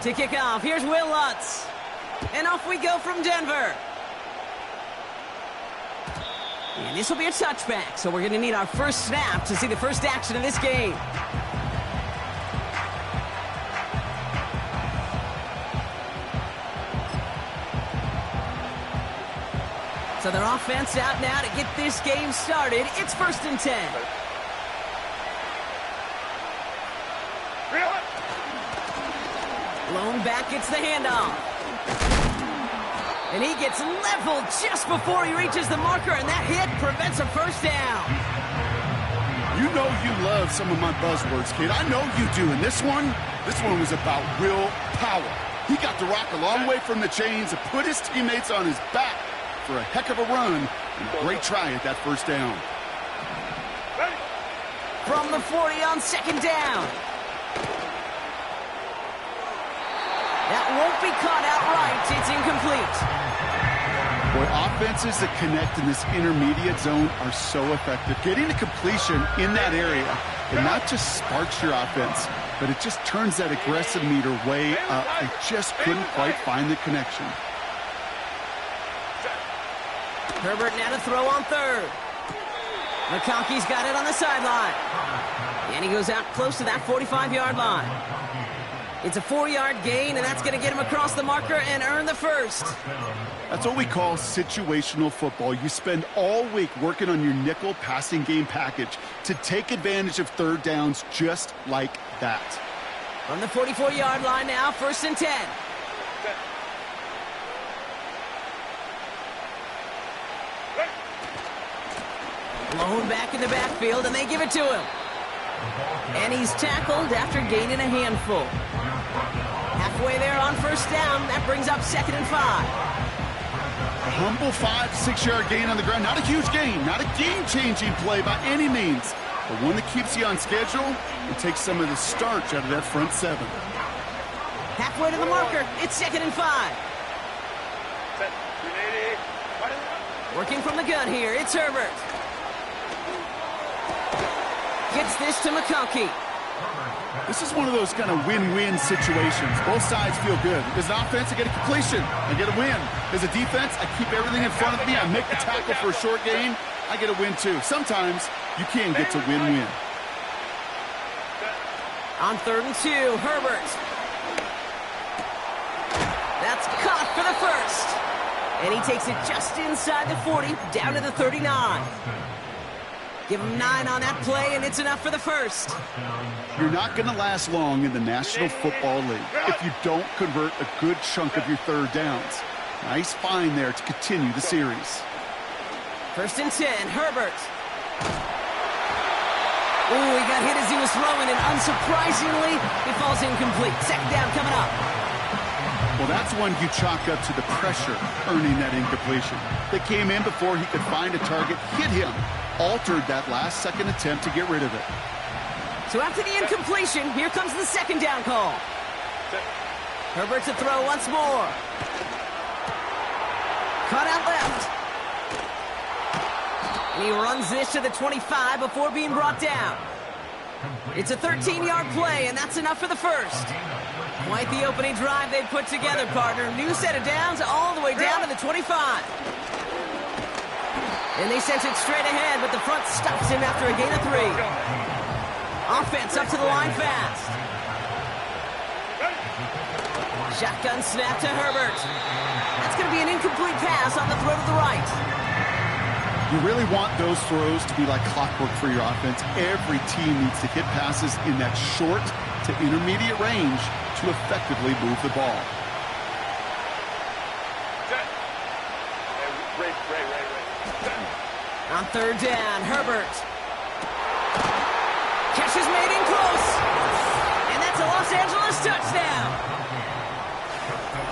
To kick off, here's Will Lutz. And off we go from Denver. And this will be a touchback, so we're going to need our first snap to see the first action of this game. So their offense out now to get this game started. It's 1st and 10. Blown back gets the handoff. And he gets leveled just before he reaches the marker, and that hit prevents a first down. You know you love some of my buzzwords, kid. I know you do. And this one was about real power. He got the rock a long way from the chains and put his teammates on his back for a heck of a run. And a great try at that first down. From the 40 on 2nd down. That won't be caught outright. It's incomplete. Boy, offenses that connect in this intermediate zone are so effective. Getting a completion in that area, it not just sparks your offense, but it just turns that aggressive meter way up. They just couldn't quite find the connection. Herbert now to throw on 3rd. McConkey's got it on the sideline. And he goes out close to that 45-yard line. It's a 4-yard gain, and that's going to get him across the marker and earn the first. That's what we call situational football. You spend all week working on your nickel passing game package to take advantage of 3rd downs just like that. From the 44-yard line now, 1st and 10. Blown back in the backfield, and they give it to him. And he's tackled after gaining a handful. Halfway there on 1st down, that brings up 2nd and 5. A humble 5-6-yard gain on the ground. Not a huge gain, not a game-changing play by any means, but one that keeps you on schedule and takes some of the starch out of that front 7. Halfway to the marker, it's 2nd and 5. Working from the gun here, it's Herbert. Gets this to McConkey. This is one of those kind of win-win situations. Both sides feel good. As an offense, I get a completion. I get a win. As a defense, I keep everything in front of me. I make the tackle for a short gain. I get a win, too. Sometimes you can get to win-win. On 3rd and 2, Herbert. That's caught for the first. And he takes it just inside the 40, down to the 39. Give him 9 on that play, and it's enough for the first. You're not going to last long in the National Football League if you don't convert a good chunk of your 3rd downs. Nice find there to continue the series. 1st and 10, Herbert. Ooh, he got hit as he was throwing, and unsurprisingly, it falls incomplete. 2nd down coming up. Well, that's one you chalk up to the pressure earning that incompletion. They came in before he could find a target, hit him, altered that last-second attempt to get rid of it. So after the incompletion, here comes the 2nd down call. Herbert to throw once more. Cut out left. And he runs this to the 25 before being brought down. It's a 13-yard play, and that's enough for the first. Quite the opening drive they've put together, partner. New set of downs all the way down to the 25. And they sent it straight ahead, but the front stops him after a gain of 3. Offense up to the line fast. Shotgun snap to Herbert. That's going to be an incomplete pass on the throw to the right. You really want those throws to be like clockwork for your offense. Every team needs to hit passes in that short to intermediate range to effectively move the ball. On 3rd down, Herbert. Catch is made in close. And that's a Los Angeles touchdown.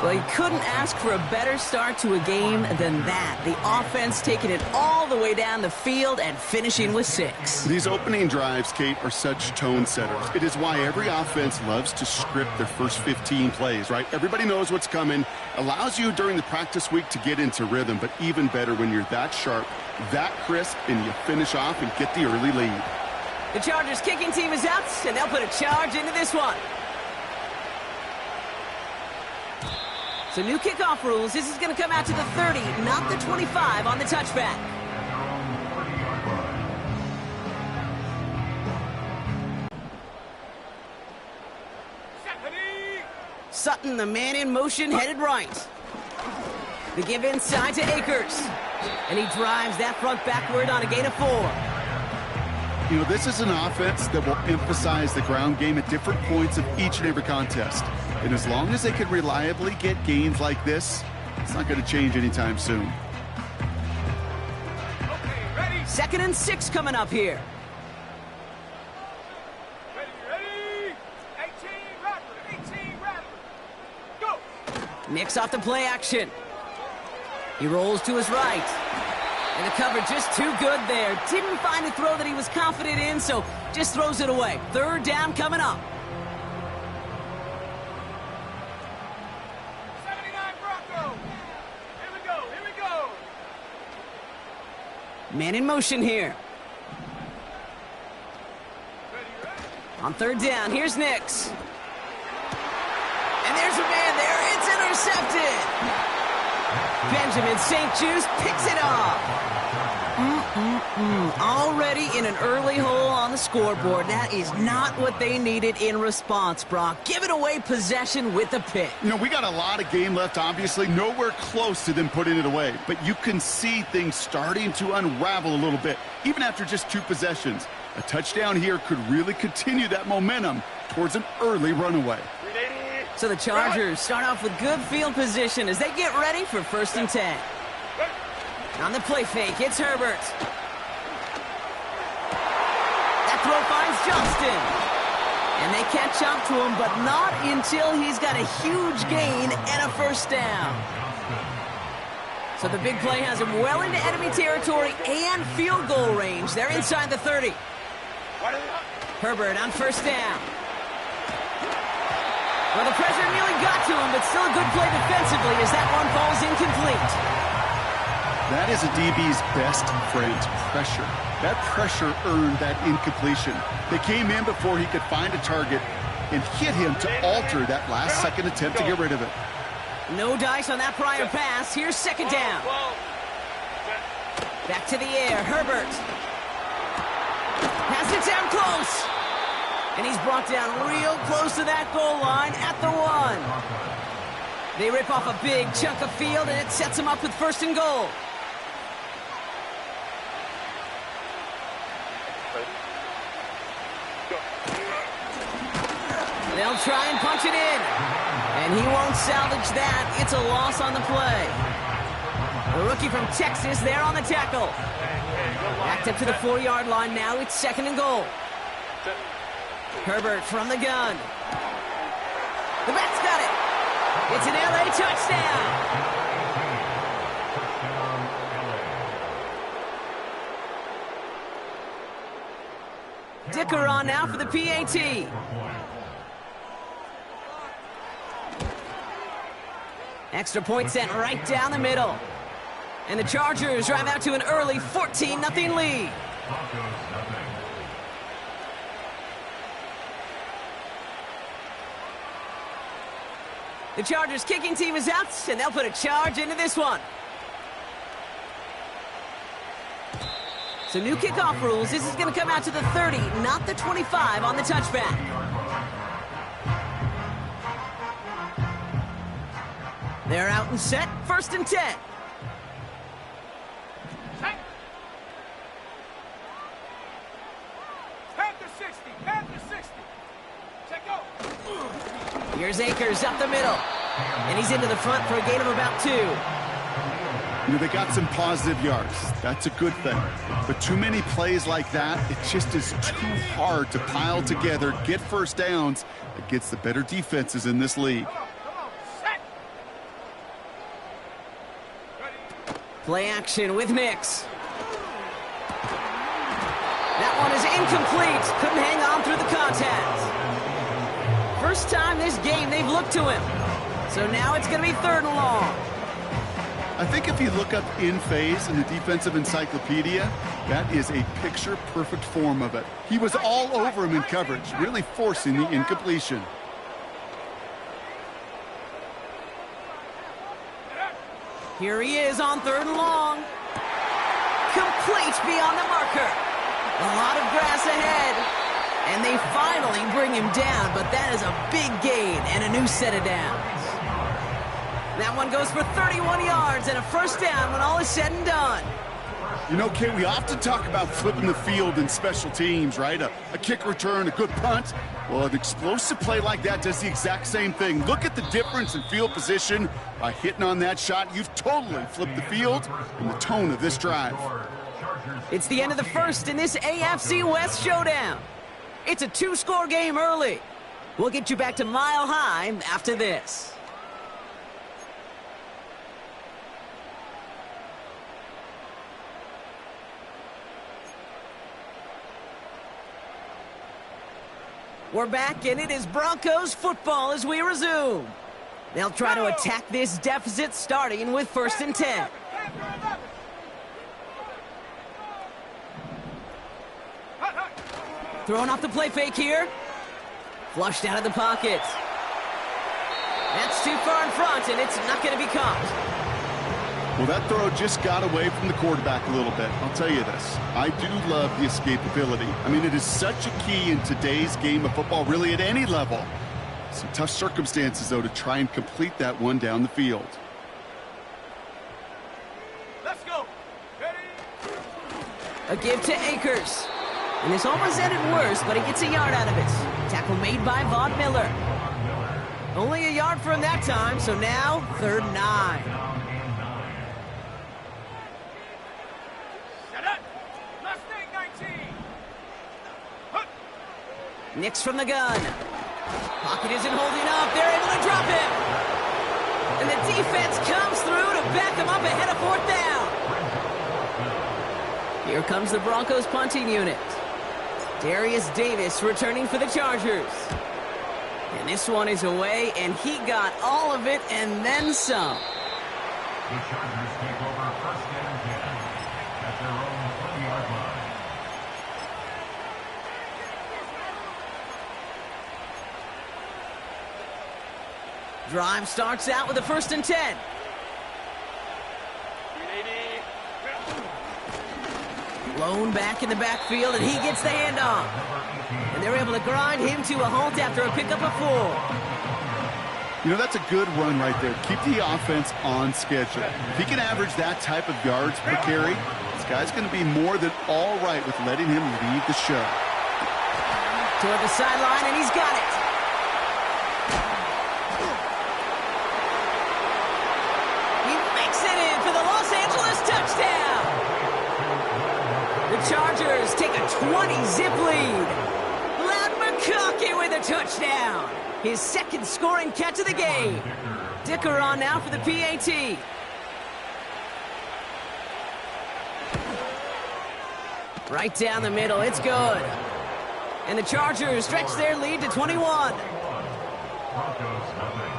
Well, you couldn't ask for a better start to a game than that. The offense taking it all the way down the field and finishing with 6. These opening drives, Kate, are such tone setters. It is why every offense loves to script their first 15 plays, right? Everybody knows what's coming. Allows you during the practice week to get into rhythm, but even better when you're that sharp, that crisp, and you finish off and get the early lead. The Chargers kicking team is out, and they'll put a charge into this one. So new kickoff rules. This is going to come out to the 30, not the 25 on the touchback. Sutton, the man in motion, headed right. The give inside to Akers. And he drives that front backward on a gain of 4. You know, this is an offense that will emphasize the ground game at different points of each and every contest. And as long as they can reliably get gains like this, it's not going to change anytime soon. Okay, ready? 2nd and 6 coming up here. Ready? 18 Rattler. Go! Nix off the play action. He rolls to his right. And the coverage just too good there. Didn't find a throw that he was confident in, so just throws it away. 3rd down coming up. 79 Broncos. Here we go. Man in motion here. Ready? On 3rd down, here's Nix. And there's a man there. It's intercepted. Benjamin St. Juste picks it off. Already in an early hole on the scoreboard. That is not what they needed in response, Brock. Giving away possession with the pick. You know, we got a lot of game left, obviously. Nowhere close to them putting it away. But you can see things starting to unravel a little bit, even after just 2 possessions. A touchdown here could really continue that momentum towards an early runaway. So the Chargers start off with good field position as they get ready for 1st and 10. On the play fake, it's Herbert. That throw finds Johnston. And they catch up to him, but not until he's got a huge gain and a 1st down. So the big play has him well into enemy territory and field goal range. They're inside the 30. Herbert on 1st down. Well, the pressure nearly got to him, but still a good play defensively as that one falls incomplete. That is a DB's best friend, pressure. That pressure earned that incompletion. They came in before he could find a target and hit him to alter that last-second attempt to get rid of it. No dice on that prior pass. Here's 2nd down. Back to the air, Herbert. Pass it down close. And he's brought down real close to that goal line at the 1. They rip off a big chunk of field, and it sets them up with 1st and goal. They'll try and punch it in. And he won't salvage that. It's a loss on the play. The rookie from Texas there on the tackle. Backed up to the 4-yard line now. It's 2nd and goal. Herbert from the gun. The back's got it. It's an LA touchdown. Dicker on now for the PAT. Extra point sent right down the middle. And the Chargers drive out to an early 14-0 lead. The Chargers kicking team is out, and they'll put a charge into this one. So new kickoff rules. This is going to come out to the 30, not the 25 on the touchback. They're out and set. 1st and 10. Panther 60. Check go. Here's Akers up the middle. And he's into the front for a gain of about 2. You know, they got some positive yards. That's a good thing. But too many plays like that, it just is too hard to pile together, get 1st downs against the better defenses in this league. Come on. Set. Ready. Play action with Nix. That one is incomplete. Couldn't hang on through the contact. First time this game they've looked to him. So now it's going to be 3rd and long. I think if you look up in phase in the defensive encyclopedia, That is a picture-perfect form of it. He was all over him in coverage, really forcing the incompletion. Here he is on 3rd and long. Complete beyond the marker. A lot of grass ahead. And they finally bring him down, but that is a big gain and a new set of downs. That one goes for 31 yards and a first down when all is said and done. You know, Kate, we often talk about flipping the field in special teams, right? A kick return, a good punt. Well, an explosive play like that does the exact same thing. Look at the difference in field position. By hitting on that shot, you've totally flipped the field and the tone of this drive. It's the end of the first in this AFC West showdown. It's a 2-score game early. We'll get you back to Mile High after this. We're back, and it is Broncos football as we resume. They'll try to attack this deficit, starting with 1st and 10. Throwing off the play fake here. Flushed out of the pocket. That's too far in front, and it's not going to be caught. Well, that throw just got away from the quarterback a little bit. I'll tell you this. I do love the escapability. I mean, it is such a key in today's game of football, really at any level. Some tough circumstances, though, to try and complete that one down the field. Let's go. Ready? A give to Akers. And this almost ended worse, but he gets a yard out of it. Tackle made by Von Miller. Only a yard for him that time, so now 3rd and 9. Nix from the gun. Pocket isn't holding up. They're able to drop him. And the defense comes through to back him up ahead of 4th down. Here comes the Broncos punting unit. Darius Davis returning for the Chargers. And this one is away, and he got all of it and then some. The Chargers take over 1st and 10 at their own 20-yard line. Drive starts out with a 1st and 10. Blown back in the backfield, and he gets the handoff. And they're able to grind him to a halt after a pickup of 4. You know, that's a good run right there. Keep the offense on schedule. If he can average that type of yards per carry, this guy's going to be more than all right with letting him lead the show. Toward the sideline, and he's got it. Touchdown! The Chargers take a 20-zip lead. Loud McConkey with a touchdown. His 2nd scoring catch of the game. Dicker on now for the PAT. Right down the middle, it's good. And the Chargers stretch their lead to 21. Broncos nothing.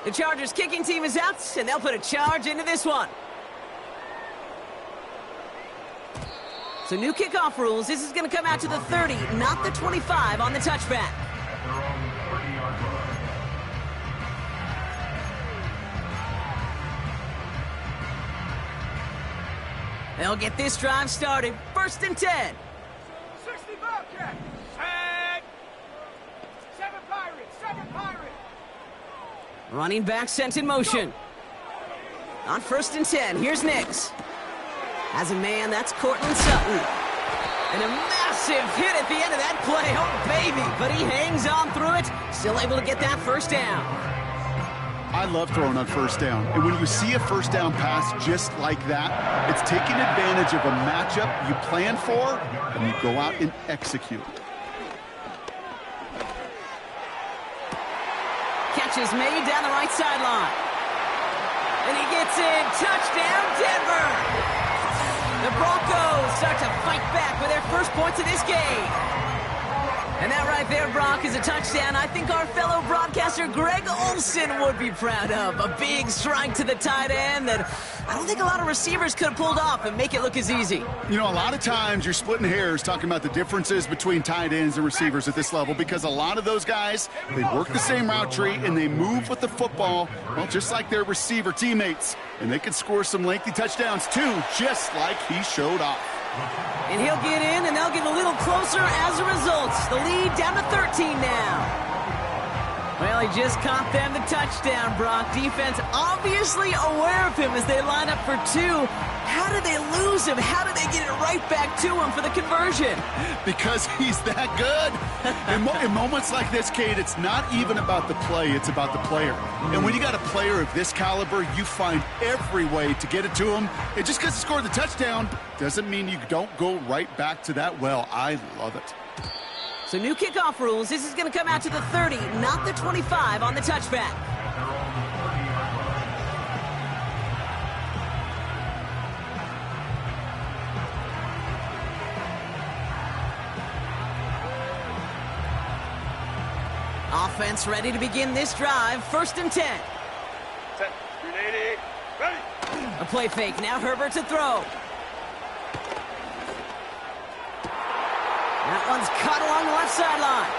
The Chargers kicking team is out, and they'll put a charge into this one. So new kickoff rules. This is going to come out to the 30, not the 25 on the touchback. At their own 30-yard line. They'll get this drive started. 1st and 10. 60 Bobcat. Tag. 7 Pirates. 7 Pirates. Running back sent in motion. On 1st and 10, here's Nix. Has a man, that's Cortland Sutton. And a massive hit at the end of that play. Oh, baby. But he hangs on through it. Still able to get that 1st down. I love throwing on 1st down. And when you see a 1st down pass just like that, it's taking advantage of a matchup you plan for, and you go out and execute. Catch is made down the right sideline. And he gets in. Touchdown, Denver. The Broncos start to fight back with their 1st points of this game. And that right there, Brock, is a touchdown I think our fellow broadcaster Greg Olsen would be proud of. A big strike to the tight end that I don't think a lot of receivers could have pulled off and make it look as easy. You know, a lot of times you're splitting hairs talking about the differences between tight ends and receivers at this level because a lot of those guys, they work the same route tree and they move with the football, well, just like their receiver teammates. And they can score some lengthy touchdowns, too, just like he showed off. And he'll get in, and they'll get a little closer as a result. The lead down to 13 now. Well, he just caught them the touchdown, Brock. Defense obviously aware of him as they line up for two. How did they lose him? How did they get it right back to him for the conversion? Because he's that good. In moments like this, Kate, it's not even about the play, it's about the player. And when you got a player of this caliber, you find every way to get it to him. And just because he scored the touchdown doesn't mean you don't go right back to that well. I love it. So new kickoff rules. This is going to come out to the 30, not the 25 on the touchback. Offense ready to begin this drive. 1st and 10. Set. 380. Ready. A play fake. Now Herbert to throw. That one's caught along the left sideline.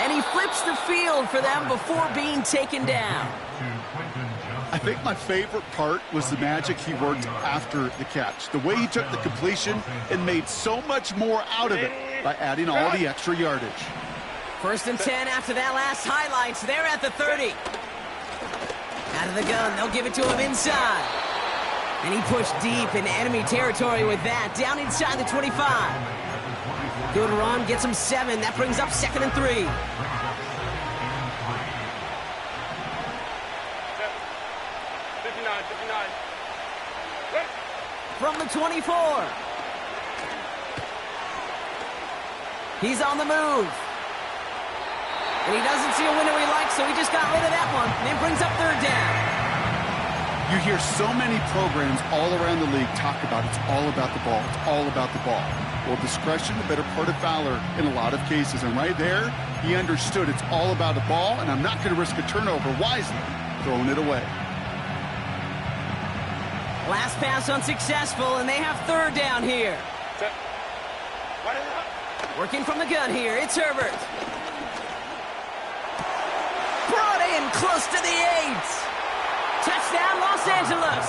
And he flips the field for them before being taken down. I think my favorite part was the magic he worked after the catch. The way he took the completion and made so much more out of it by adding all the extra yardage. 1st and 10 after that last highlights. They're at the 30. Out of the gun, they'll give it to him inside. And he pushed deep in enemy territory with that. Down inside the 25. Good run, gets him 7. That brings up 2nd and 3. 59, 59. Ready. From the 24. He's on the move. And he doesn't see a window he likes, so he just got rid of that one. And it brings up 3rd down. You hear so many programs all around the league talk about it's all about the ball. It's all about the ball. Well, discretion, the better part of valor in a lot of cases. And right there, he understood it's all about the ball, and I'm not going to risk a turnover wisely, throwing it away. Last pass unsuccessful, and they have 3rd down here. Set. Right in up. Working from the gun here, it's Herbert. Brought in close to the 8. Touchdown, Los Angeles.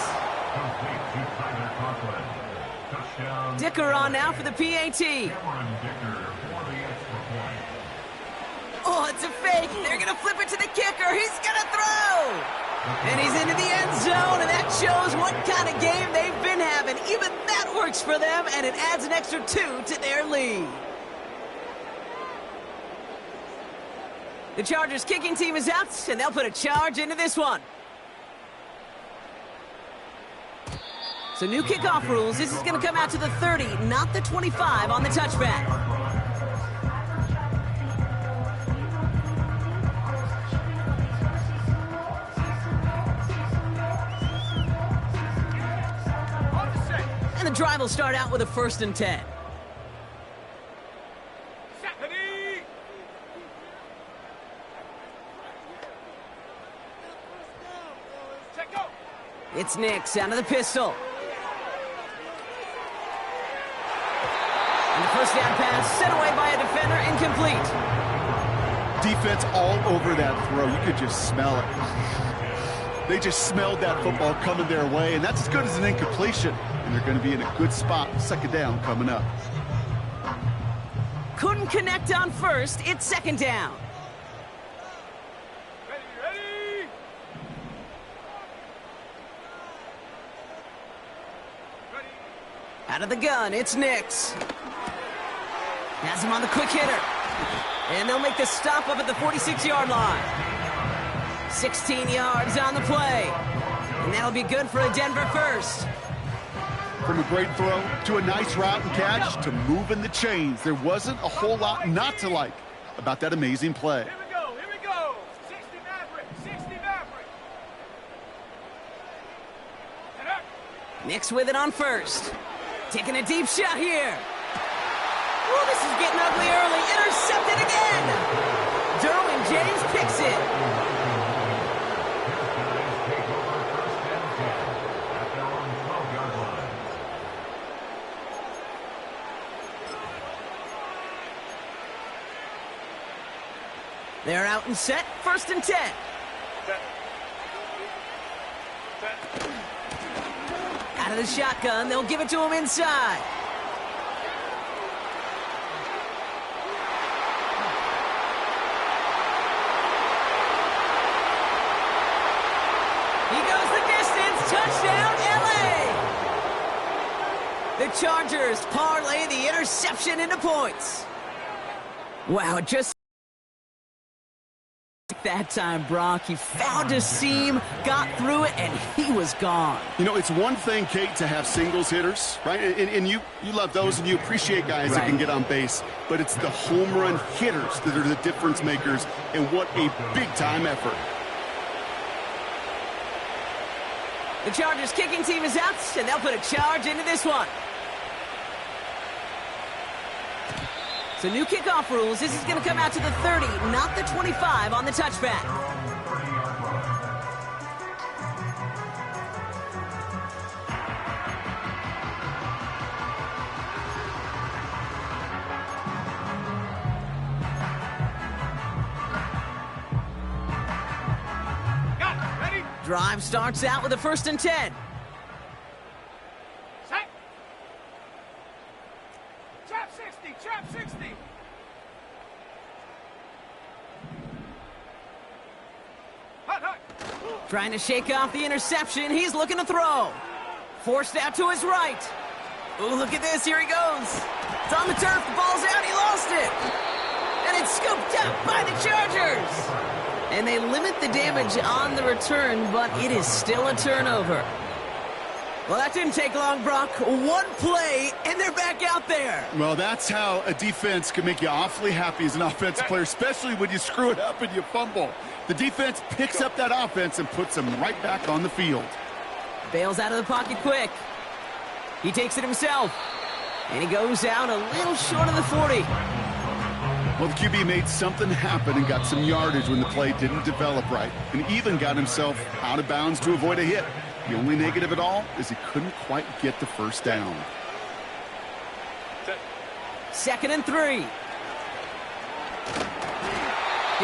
Dicker on now for the PAT. Oh, it's a fake. They're going to flip it to the kicker. He's going to throw. And he's into the end zone, and that shows what kind of game they've been having. Even that works for them, and it adds an extra 2 to their lead. The Chargers kicking team is out, and they'll put a charge into this one. So new kickoff rules. This is going to come out to the 30, not the 25 on the touchback. And the drive will start out with a 1st and 10. Ready. Set, go. It's Nix out of the pistol. And the 1st down pass sent away by a defender, incomplete. Defense all over that throw. You could just smell it. They just smelled that football coming their way, and that's as good as an incompletion. And they're going to be in a good spot. 2nd down coming up. Couldn't connect on 1st. It's 2nd down. Ready. Out of the gun, it's Nix. Has him on the quick hitter. And they'll make the stop up at the 46-yard line. 16 yards on the play. And that'll be good for a Denver 1st. From a great throw to a nice route and catch to moving the chains. There wasn't a whole lot not to like about that amazing play. Here we go. 60 Maverick. 60 Maverick. Nix with it on 1st. Taking a deep shot here. Oh, this is getting ugly early. Intercepted again. Derwin James picks it. Take over first and 10 at their own 12-yard line. They're out and set. First and 10. Out of the shotgun, they'll give it to him inside. He goes the distance. Touchdown, LA! The Chargers parlay the interception into points. Wow, just that time, Brock. He found a seam, got through it, and he was gone. You know, it's one thing, Kate, to have singles hitters, right? And you love those, and you appreciate guys that can get on base. But it's the home run hitters that are the difference makers, and what a big-time effort. The Chargers kicking team is out, and they'll put a charge into this one. So new kickoff rules. This is going to come out to the 30, not the 25 on the touchback. Got it. Ready? Drive starts out with a first and 10. Set. Trap 60. Trap 60. Hut, hut. Trying to shake off the interception. He's looking to throw. Forced out to his right. Oh, look at this. Here he goes. It's on the turf. The ball's out. He lost it. And it's scooped up by the Chargers. And they limit the damage on the return, but it is still a turnover. Well, that didn't take long, Brock. One play, and they're back out there. Well, that's how a defense can make you awfully happy as an offensive player, especially when you screw it up and you fumble. The defense picks up that offense and puts them right back on the field. Bails out of the pocket quick. He takes it himself. And he goes out a little short of the 40. Well, the QB made something happen and got some yardage when the play didn't develop right, and even got himself out of bounds to avoid a hit. The only negative at all is he couldn't quite get the first down. Second and 3.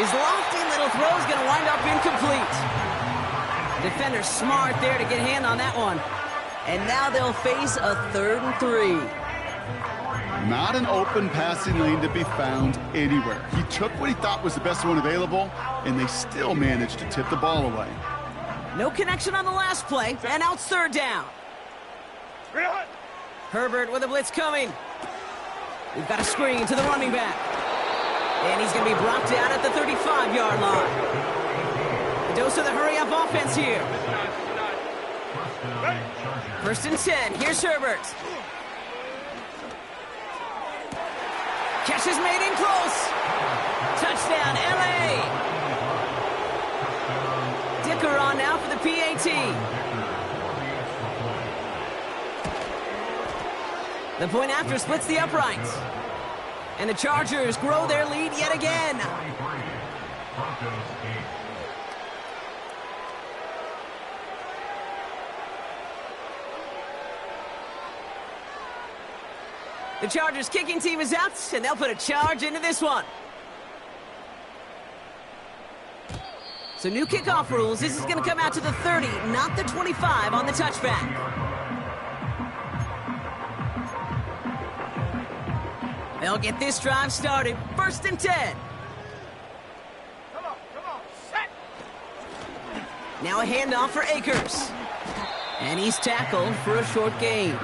His lofty little throw is going to wind up incomplete. Defender smart there to get a hand on that one. And now they'll face a 3rd and 3. Not an open passing lane to be found anywhere. He took what he thought was the best one available, and they still managed to tip the ball away. No connection on the last play, and now it's 3rd down. Herbert with a blitz coming. We've got a screen to the running back. And he's going to be brought down at the 35-yard line. A dose of the hurry-up offense here. First and 10. Here's Herbert. Catch is made in close. Touchdown, L.A. Dicker on now for the PAT. The point after splits the uprights. And the Chargers grow their lead yet again. The Chargers kicking team is out, and they'll put a charge into this one. So new kickoff rules. This is going to come out to the 30, not the 25 on the touchback. They'll get this drive started. First and 10. Come on. Set. Now a handoff for Akers. And he's tackled for a short gain.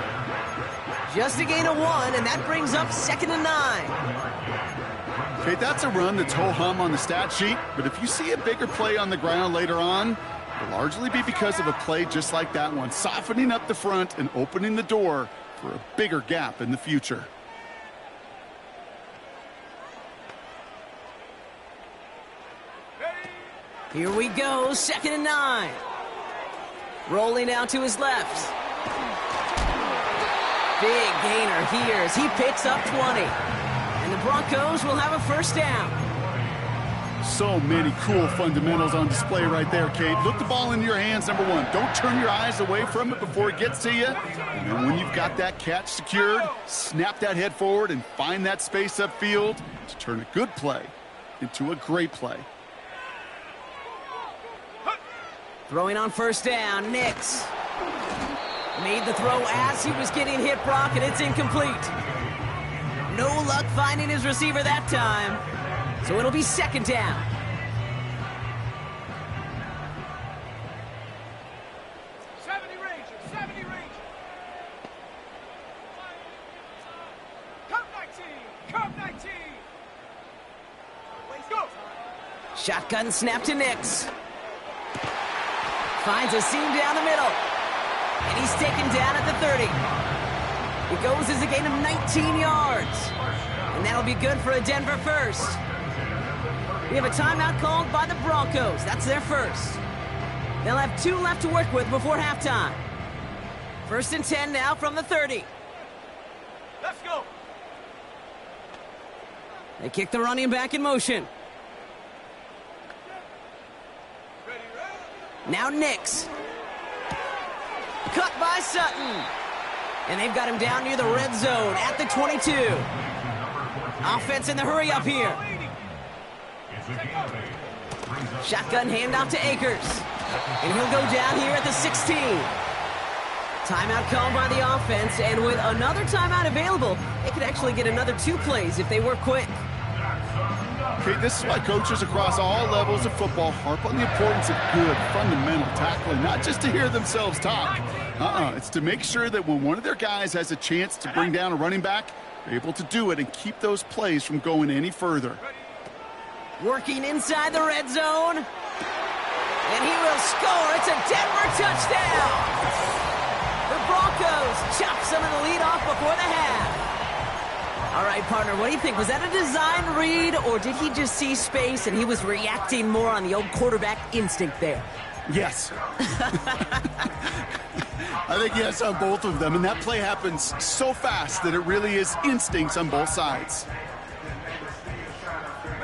Just a gain of 1, and that brings up 2nd and 9. Okay, that's a run that's ho-hum on the stat sheet, but if you see a bigger play on the ground later on, it'll largely be because of a play just like that one, softening up the front and opening the door for a bigger gap in the future. Here we go, 2nd and 9. Rolling out to his left. Big gainer here as he picks up 20. And the Broncos will have a first down. So many cool fundamentals on display right there, Kate. Look the ball into your hands, number one. Don't turn your eyes away from it before it gets to you. And then when you've got that catch secured, snap that head forward and find that space upfield to turn a good play into a great play. Throwing on first down, Nix. Made the throw as he was getting hit, Brock, and it's incomplete. No luck finding his receiver that time. So it'll be second down. Come 19. Let's go. Shotgun snap to Nix. Finds a seam down the middle. And he's taken down at the 30. It goes as a gain of 19 yards. And that'll be good for a Denver first. We have a timeout called by the Broncos. That's their first. They'll have 2 left to work with before halftime. First and 10 now from the 30. Let's go. They kick the running back in motion. Ready. Now Nix. Cut by Sutton. And they've got him down near the red zone at the 22. Offense in the hurry up here. Shotgun handoff to Akers. And he'll go down here at the 16. Timeout called by the offense, and with another timeout available, they could actually get another 2 plays if they work quick. Okay, this is why coaches across all levels of football harp on the importance of good, fundamental tackling, not just to hear themselves talk. It's to make sure that when one of their guys has a chance to bring down a running back, they're able to do it and keep those plays from going any further. Working inside the red zone. And he will score. It's a Denver touchdown. The Broncos chop some of the lead off before the half. All right, partner, what do you think? Was that a design read, or did he just see space and he was reacting more on the old quarterback instinct there? Yes. I think yes on both of them, and that play happens so fast that it really is instincts on both sides.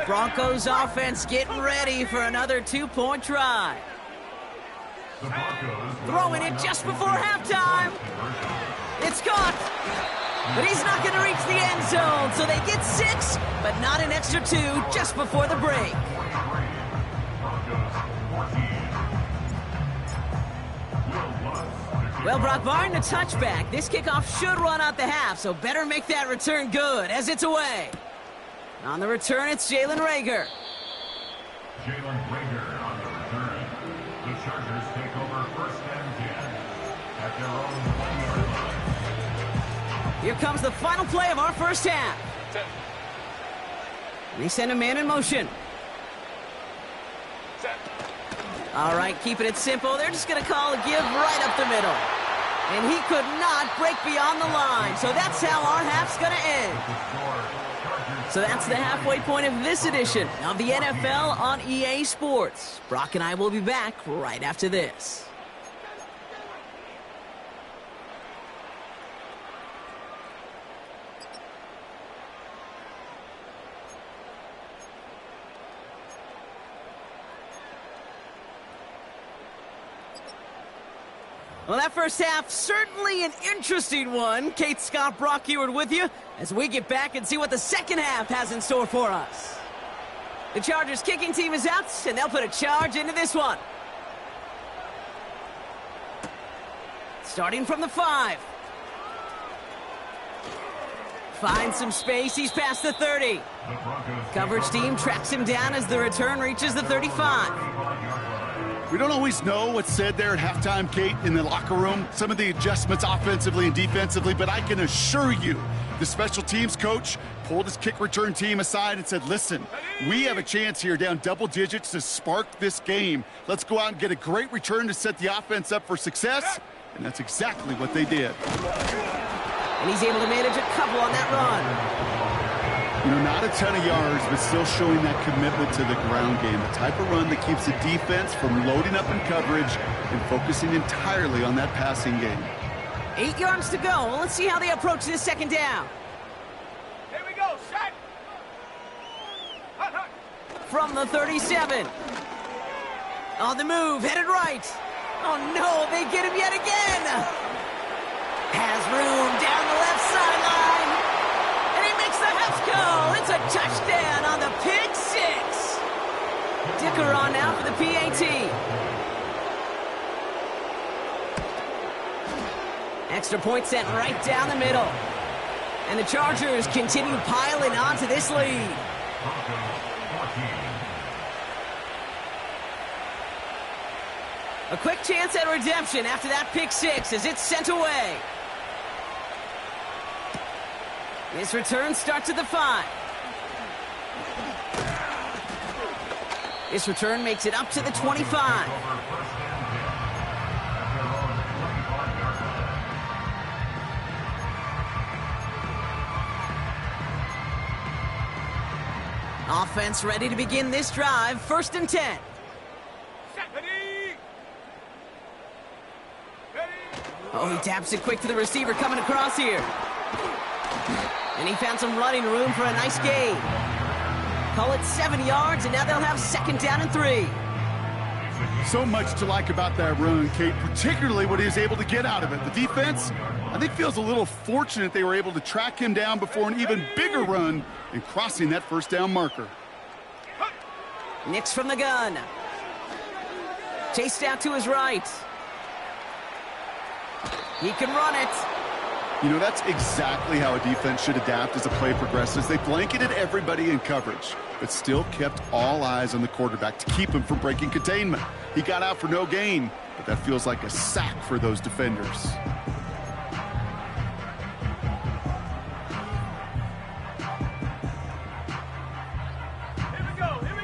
Broncos offense getting ready for another 2-point try. Throwing it just before halftime. It's caught. But he's not going to reach the end zone, so they get 6, but not an extra 2 just before the break. Well, Brock, barring the touchback, this kickoff should run out the half, so better make that return good as it's away. On the return, it's Jalen Reagor. Jalen Reagor on the return. The Chargers take over first and 10 at their own 1-yard line. Here comes the final play of our first half. They send a man in motion. All right, keeping it simple. They're just going to call a give right up the middle. And he could not break beyond the line. So that's how our half's going to end. So that's the halfway point of this edition of the NFL on EA Sports. Brock and I will be back right after this. Well, that first half, certainly an interesting one. Kate, Scott, Brock Eward with you as we get back and see what the second half has in store for us. The Chargers kicking team is out, and they'll put a charge into this one. Starting from the 5. Finds some space, he's past the 30. Coverage team tracks him down as the return reaches the 35. We don't always know what's said there at halftime, Kate, in the locker room. Some of the adjustments offensively and defensively, but I can assure you the special teams coach pulled his kick return team aside and said, listen, we have a chance here down double digits to spark this game. Let's go out and get a great return to set the offense up for success, and that's exactly what they did. And he's able to manage a couple on that run. You know, not a ton of yards, but still showing that commitment to the ground game. The type of run that keeps the defense from loading up in coverage and focusing entirely on that passing game. 8 yards to go. Let's see how they approach this second down. Here we go, set. from the 37. On the move, headed right. Oh no, they get him yet again. Has room down the left sideline. And he makes the house call. It's a touchdown on the pick six. Dicker on now for the PAT. Extra point sent right down the middle. And the Chargers continue piling on to this lead. A quick chance at redemption after that pick six as it's sent away. This return starts at the 5. This return makes it up to the 25. Offense ready to begin this drive. 1st and 10. Oh, he taps it quick to the receiver coming across here. And he found some running room for a nice gain. Call it 7 yards, and now they'll have 2nd down and 3. So much to like about that run, Kate, particularly what he was able to get out of it. The defense, I think, feels a little fortunate they were able to track him down before an even bigger run and crossing that 1st down marker. Nix from the gun. Chased out to his right. He can run it. You know, that's exactly how a defense should adapt as the play progresses. They blanketed everybody in coverage, but still kept all eyes on the quarterback to keep him from breaking containment. He got out for no gain, but that feels like a sack for those defenders.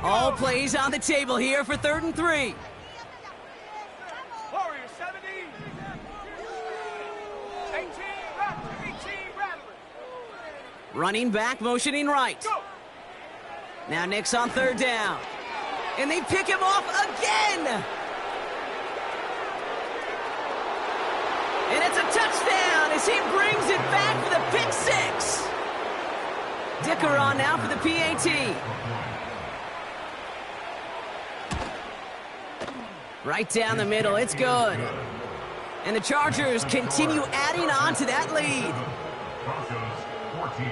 All plays on the table here for 3rd and 3. Warrior 70. 18 Rattler. Running back, motioning right. Go. Now Nix on 3rd down. And they pick him off again. And it's a touchdown as he brings it back for the pick six. Dicker on now for the PAT. Right down the middle, it's good. And the Chargers continue adding on to that lead. Broncos 14.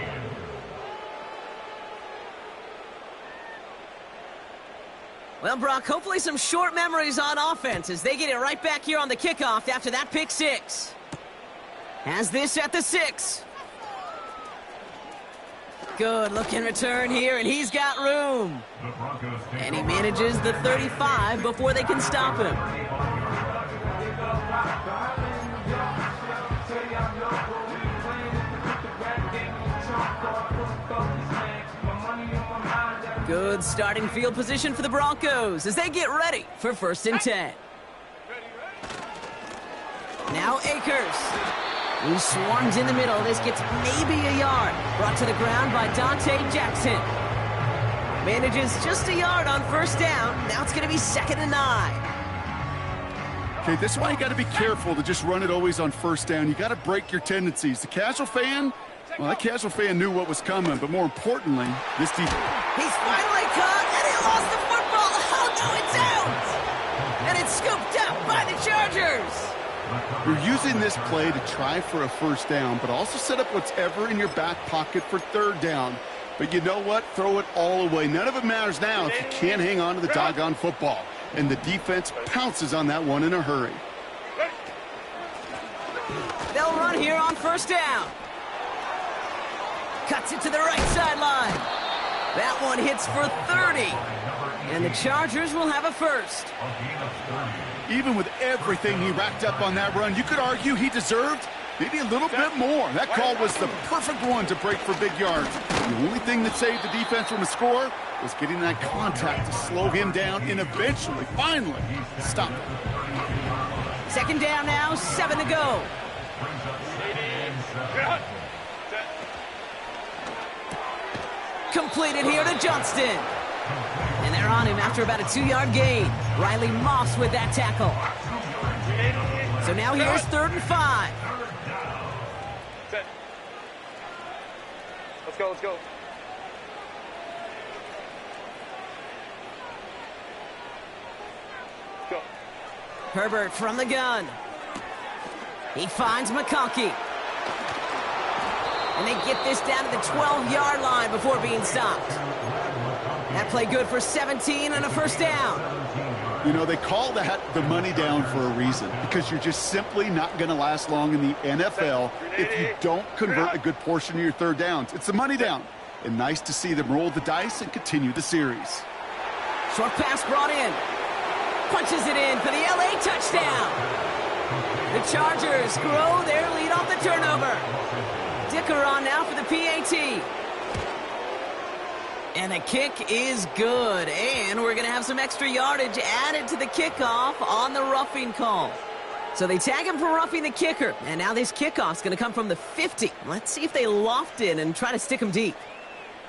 Well, Brock, hopefully some short memories on offense as they get it right back here on the kickoff after that pick six. Has this at the 6. Good looking return here, and he's got room. And he manages the 35 before they can stop him. Good starting field position for the Broncos as they get ready for 1st and 10. Now Akers, who swarms in the middle. This gets maybe a yard. Brought to the ground by Dante Jackson. Manages just a yard on 1st down. Now it's going to be 2nd and 9. Okay, this is why you got to be careful to just run it always on 1st down. You got to break your tendencies. The casual fan, well, that casual fan knew what was coming, but more importantly, this defense. He's finally caught, and he lost the football. Oh, no, it's out. And it's scooped up by the Chargers. You're using this play to try for a 1st down, but also set up whatever in your back pocket for 3rd down. But you know what? Throw it all away. None of it matters now if you can't hang on to the doggone football. And the defense pounces on that one in a hurry. They'll run here on 1st down. Cuts it to the right sideline. That one hits for 30. And the Chargers will have a 1st. Even with everything he racked up on that run, you could argue he deserved maybe a little bit more. That call was the perfect one to break for big yards. The only thing that saved the defense from a score was getting that contact to slow him down and eventually, finally, stop him. 2nd down now, 7 to go. Completed here to Johnston. And they're on him after about a 2-yard gain. Riley Moss with that tackle. So now here's 3rd and 5. Let's go. Herbert from the gun. He finds McConkey. And they get this down to the 12-yard line before being stopped. That play good for 17 and a first down. You know, they call that the money down for a reason, because you're just simply not going to last long in the NFL if you don't convert a good portion of your third downs. It's the money down. And nice to see them roll the dice and continue the series. Short pass brought in. Punches it in for the LA touchdown. The Chargers grow their lead off the turnover. Dicker on now for the PAT. And the kick is good. And we're going to have some extra yardage added to the kickoff on the roughing call. So they tag him for roughing the kicker. And now this kickoff's going to come from the 50. Let's see if they loft it and try to stick him deep.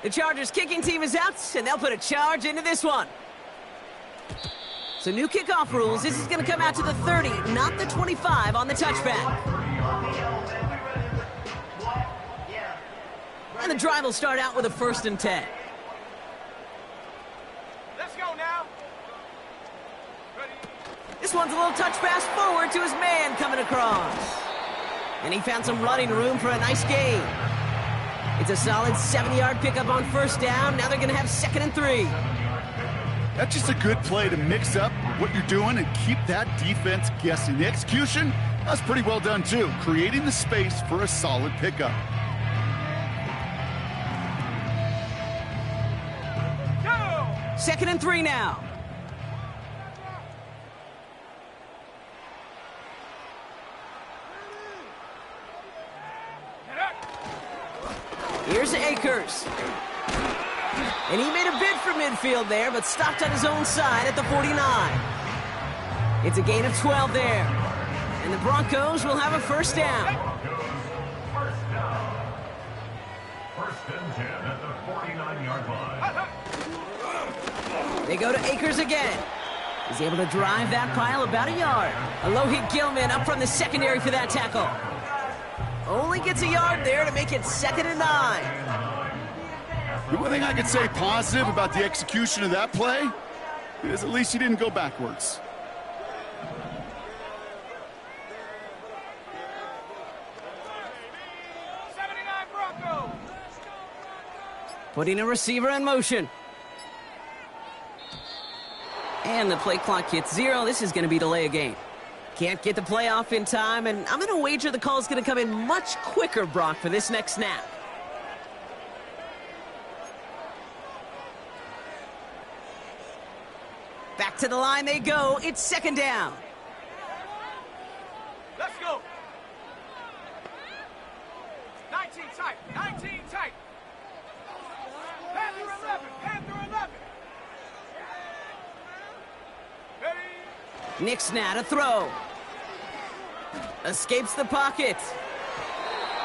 The Chargers kicking team is out, and they'll put a charge into this one. So new kickoff rules. This is going to come out to the 30, not the 25 on the touchback. And the drive will start out with a 1st and 10. Let's go now. This one's a little touch pass forward to his man coming across. And he found some running room for a nice gain. It's a solid 7-yard pickup on 1st down. Now they're going to have 2nd and 3. That's just a good play to mix up what you're doing and keep that defense guessing. The execution, that's pretty well done too, creating the space for a solid pickup. Go! 2nd and 3 now. Here's Akers. And he made a bid for midfield there, but stopped on his own side at the 49. It's a gain of 12 there. And the Broncos will have a 1st down. First down. 1st and 10 at the 49-yard line. They go to Akers again. He's able to drive that pile about a yard. Alohi Gilman up from the secondary for that tackle. Only gets a yard there to make it 2nd and 9. The one thing I could say positive about the execution of that play is at least he didn't go backwards. Broncos. Putting a receiver in motion. And the play clock hits 0. This is going to be delay a game. Can't get the play off in time, and I'm going to wager the call is going to come in much quicker, Brock, for this next snap. Back to the line they go. It's 2nd down. Let's go. 19 tight. 19 tight. Panther 11. Panther 11. Ready? Nick Snat, a throw. Escapes the pocket.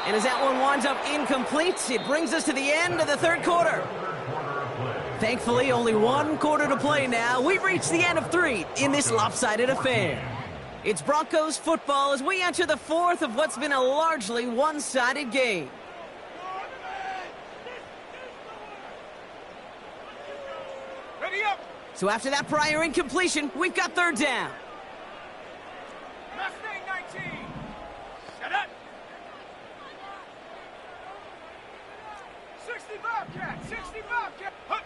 And as that one winds up incomplete, it brings us to the end of the 3rd quarter. Thankfully, only 1 quarter to play now. We've reached the end of 3 in this lopsided affair. It's Broncos football as we enter the 4th of what's been a largely one-sided game. Ready up. So after that prior incompletion, we've got 3rd down. Mustang 19. Shut up. 65 cat. 65 cat. Huh.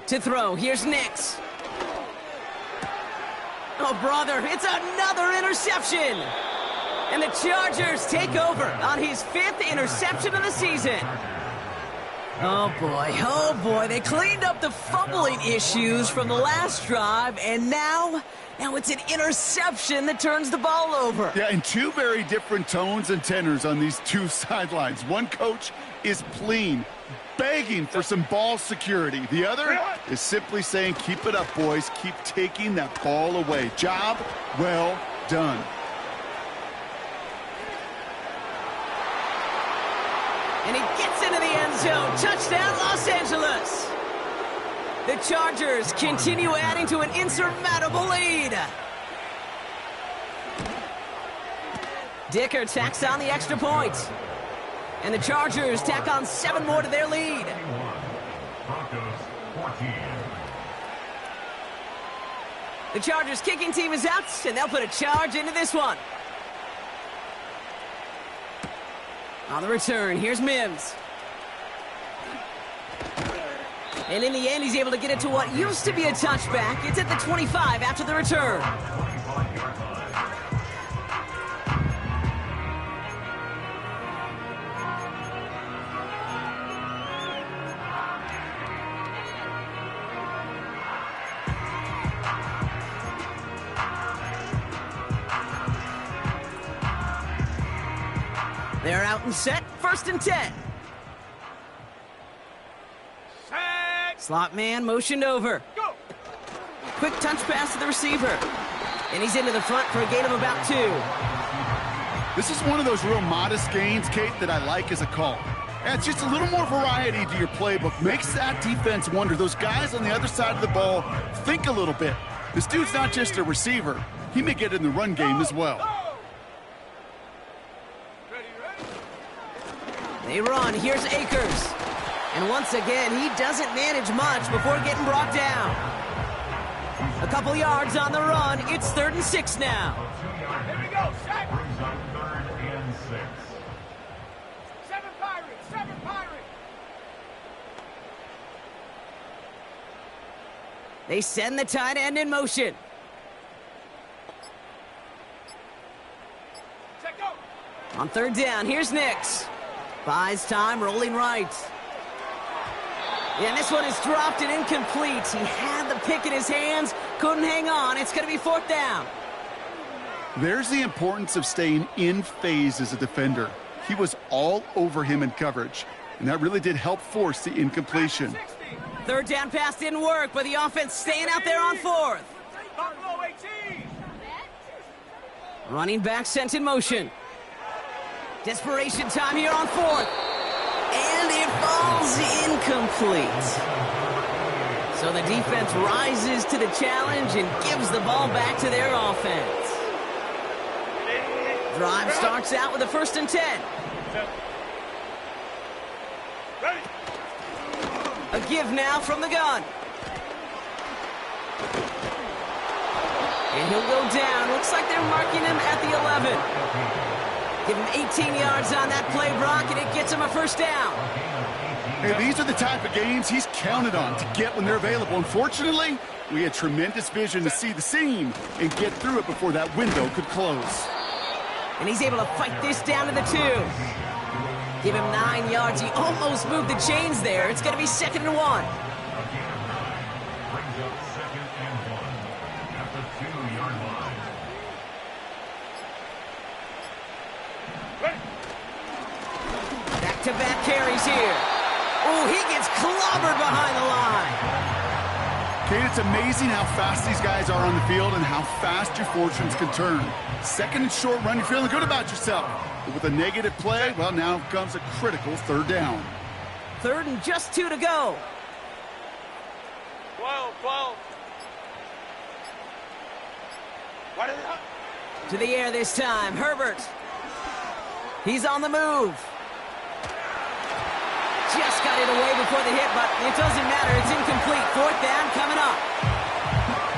To throw, here's Nix. Oh, brother, it's another interception. And the Chargers take over on his 5th interception of the season. Oh, boy, they cleaned up the fumbling issues from the last drive, and now it's an interception that turns the ball over. Yeah, and 2 very different tones and tenors on these 2 sidelines. One coach is pleading, begging for some ball security. The other is simply saying, keep it up, boys. Keep taking that ball away. Job well done. And he gets into the end zone. Touchdown, Los Angeles. The Chargers continue adding to an insurmountable lead. Dicker tacks on the extra point. And the Chargers tack on 7 more to their lead. Broncos 14. The Chargers kicking team is out, and they'll put a charge into this one. On the return, here's Mims. And in the end, he's able to get it to what used to be a touchback. It's at the 25 after the return. They're out and set, 1st and 10. Slot man motioned over. Go. Quick touch pass to the receiver. And he's into the front for a gain of about 2. This is one of those real modest gains, Kate, that I like as a call. Adds just a little more variety to your playbook. Makes that defense wonder. Those guys on the other side of the ball think a little bit. This dude's not just a receiver. He may get in the run game as well. They run. Here's Akers. And once again, he doesn't manage much before getting brought down. A couple yards on the run. It's 3rd and 6 now. Here we go. Sack. Brings up 3rd and 6. 7 Pirates. 7 Pirates. They send the tight end in motion. Check go. On 3rd down, here's Nix. Buys time, rolling right. And this one is dropped and incomplete. He had the pick in his hands, couldn't hang on. It's going to be 4th down. There's the importance of staying in phase as a defender. He was all over him in coverage, and that really did help force the incompletion. 3rd down pass didn't work, but the offense staying out there on 4th. Buffalo 18. Running back sent in motion. Desperation time here on 4th. And it falls incomplete. So the defense rises to the challenge and gives the ball back to their offense. Drive starts out with a 1st and 10. Ready. A give now from the gun. And he'll go down. Looks like they're marking him at the 11. Give him 18 yards on that play, Brock, and it gets him a 1st down. Hey, these are the type of games he's counted on to get when they're available. Unfortunately, we had tremendous vision to see the seam and get through it before that window could close. And he's able to fight this down to the 2. Give him 9 yards. He almost moved the chains there. It's going to be 2nd and 1. Brings up 2nd and 1 at the 2-yard line. Back-to-back carries here. Oh, he gets clobbered behind the line. Kate, it's amazing how fast these guys are on the field and how fast your fortunes can turn. 2nd and short run, you're feeling good about yourself. But with a negative play, well, now comes a critical 3rd down. 3rd and just 2 to go. 12. What is it? To the air this time, Herbert. He's on the move. Just got it away before the hit, but it doesn't matter. It's incomplete. 4th down coming up.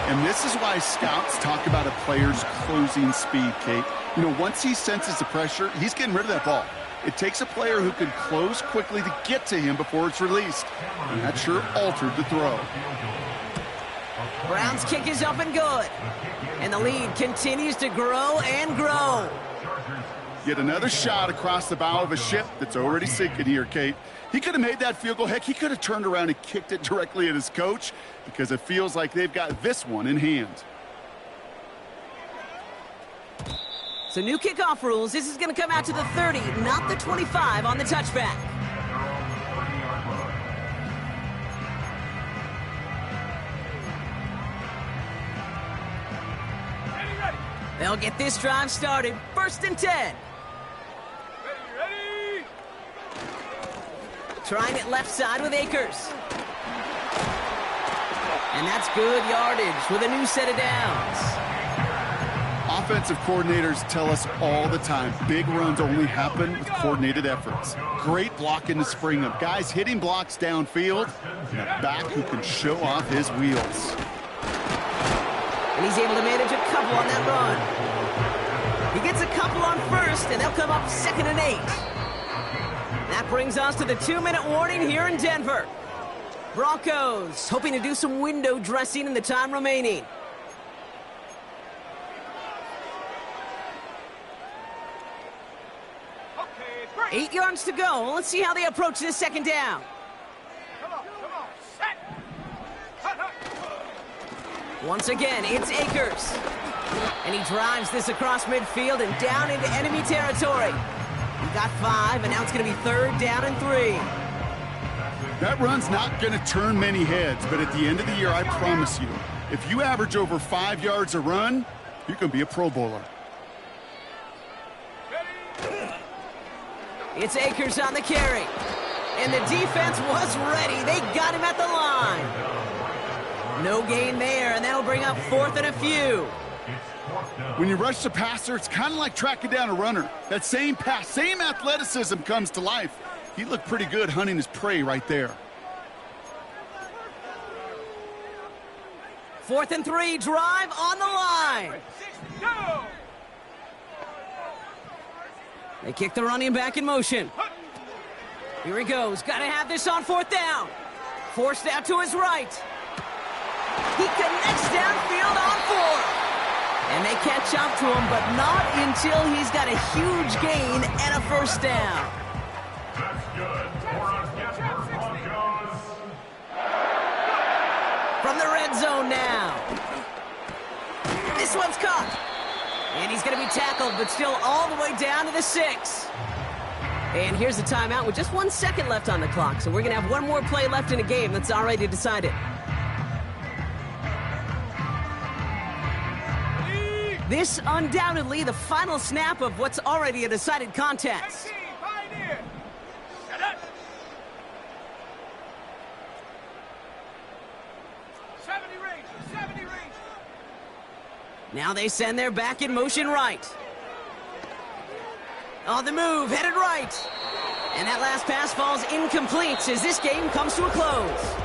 And this is why scouts talk about a player's closing speed, Kate. You know, once he senses the pressure, he's getting rid of that ball. It takes a player who can close quickly to get to him before it's released. And that sure altered the throw. Brown's kick is up and good. And the lead continues to grow and grow. Yet another shot across the bow of a ship that's already sinking here, Kate. He could have made that field goal. Heck, he could have turned around and kicked it directly at his coach because it feels like they've got this one in hand. So new kickoff rules. This is going to come out to the 30, not the 25 on the touchback. They'll get this drive started. 1st and 10. Ready. Trying it left side with Akers. And that's good yardage with a new set of downs. Offensive coordinators tell us all the time, big runs only happen with coordinated efforts. Great blocking to spring them. Guys hitting blocks downfield, and a back who can show off his wheels. And he's able to manage a couple on that run. He gets a couple on first, and they'll come up 2nd and 8. That brings us to the 2-minute warning here in Denver. Broncos hoping to do some window dressing in the time remaining. Okay, break. 8 yards to go. Let's see how they approach this 2nd down. Come on, set. Hut, hut. Once again, it's Akers. And he drives this across midfield and down into enemy territory. He got 5, and now it's going to be 3rd down and 3. That run's not going to turn many heads, but at the end of the year, I promise you, if you average over 5 yards a run, you're going to be a Pro Bowler. It's Akers on the carry. And the defense was ready. They got him at the line. No gain there, and that'll bring up 4th and a few. When you rush the passer, it's kind of like tracking down a runner. That same pass, same athleticism comes to life. He looked pretty good hunting his prey right there. 4th and 3, drive on the line. Go! They kick the running back in motion. Here he goes. Got to have this on 4th down. Forced out to his right. He connects downfield on 4. And they catch up to him, but not until he's got a huge gain and a 1st down. That's good. For our Denver Broncos. From the red zone now. This one's caught. And he's going to be tackled, but still all the way down to the 6. And here's the timeout with just 1 second left on the clock. So we're going to have one more play left in a game that's already decided. This undoubtedly the final snap of what's already a decided contest. Pioneer. Set up. 70 range, 70 range. Now they send their back in motion right. On the move, headed right. And that last pass falls incomplete as this game comes to a close.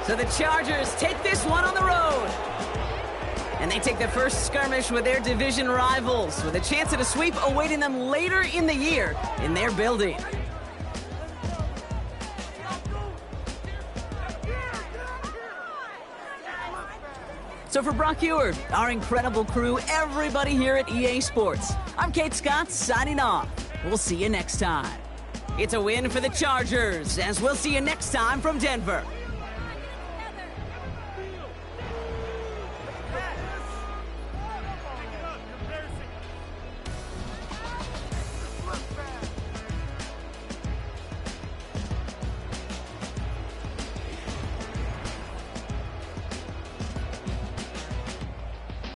So the Chargers take this one on the road. And they take the first skirmish with their division rivals, with a chance at a sweep awaiting them later in the year in their building. So for Brock Eward, our incredible crew, everybody here at EA Sports, I'm Kate Scott signing off. We'll see you next time. It's a win for the Chargers, as we'll see you next time from Denver.